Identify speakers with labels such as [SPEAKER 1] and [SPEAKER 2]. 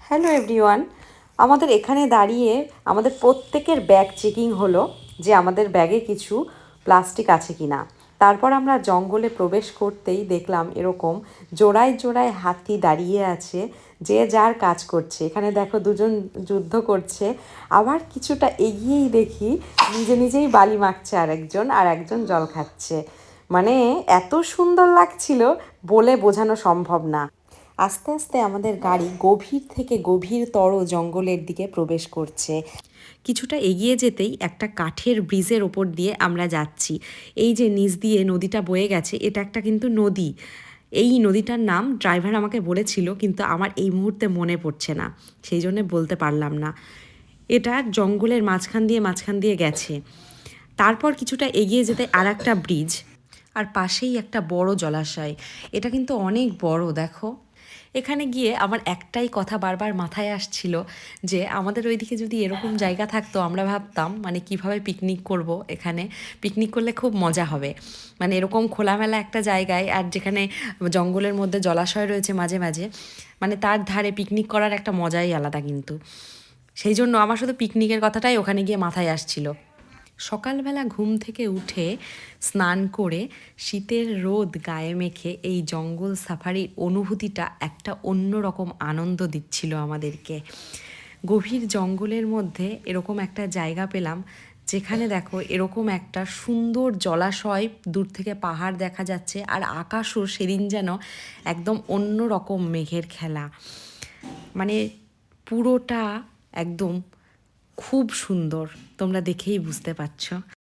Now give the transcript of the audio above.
[SPEAKER 1] Hello everyone, আমাদের এখানে দাঁড়িয়ে আমাদের প্রত্যেকের ব্যাগ চেকিং হলো যে আমাদের ব্যাগে কিছু প্লাস্টিক আছে কি না। তারপর আমরা জঙ্গলে প্রবেশ করতেই দেখলাম এরকম জোড়ায় জোড়ায় হাতি দাঁড়িয়ে আছে, যে যার কাজ করছে। এখানে দেখো দুজন যুদ্ধ করছে, আবার কিছুটা এগিয়েই দেখি নিজে নিজেই বালি মাখছে আর একজন জল খাচ্ছে। মানে এত সুন্দর লাগছিল, বলে বোঝানো সম্ভব না। আস্তে আস্তে আমাদের গাড়ি গভীর থেকে গভীরতর জঙ্গলের দিকে প্রবেশ করছে। কিছুটা এগিয়ে যেতেই একটা কাঠের ব্রিজের ওপর দিয়ে আমরা যাচ্ছি। এই যে নিচ দিয়ে নদীটা বয়ে গেছে, এটা একটা কিন্তু নদী। এই নদীটার নাম ড্রাইভার আমাকে বলেছিল, কিন্তু আমার এই মুহূর্তে মনে পড়ছে না, সেই জন্য বলতে পারলাম না। এটা জঙ্গলের মাঝখান দিয়ে গেছে। তারপর কিছুটা এগিয়ে যেতে আর একটা ব্রিজ, আর পাশেই একটা বড় জলাশয়। এটা কিন্তু অনেক বড়, দেখো। এখানে গিয়ে আমার একটাই কথা বারবার মাথায় আসছিল, যে আমাদের ওইদিকে যদি এরকম জায়গা থাকতো, আমরা ভাবতাম মানে কিভাবে পিকনিক করব। এখানে পিকনিক করলে খুব মজা হবে, মানে এরকম খোলামেলা একটা জায়গায়, আর যেখানে জঙ্গলের মধ্যে জলাশয় রয়েছে মাঝে মাঝে, মানে তার ধারে পিকনিক করার একটা মজাই আলাদা কিন্তু। সেই জন্য আমার শুধু পিকনিকের কথাটাই ওখানে গিয়ে মাথায় আসছিল। সকালবেলা ঘুম থেকে উঠে স্নান করে শীতের রোদ গায়ে মেখে এই জঙ্গল সাফারির অনুভূতিটা একটা অন্যরকম আনন্দ দিচ্ছিল আমাদেরকে। গভীর জঙ্গলের মধ্যে এরকম একটা জায়গা পেলাম, যেখানে দেখো এরকম একটা সুন্দর জলাশয়, দূর থেকে পাহাড় দেখা যাচ্ছে, আর আকাশও সেদিন যেন একদম অন্য রকম মেঘের খেলা। মানে পুরোটা একদম খুব সুন্দর, তোমরা দেখেই বুঝতে পারছো।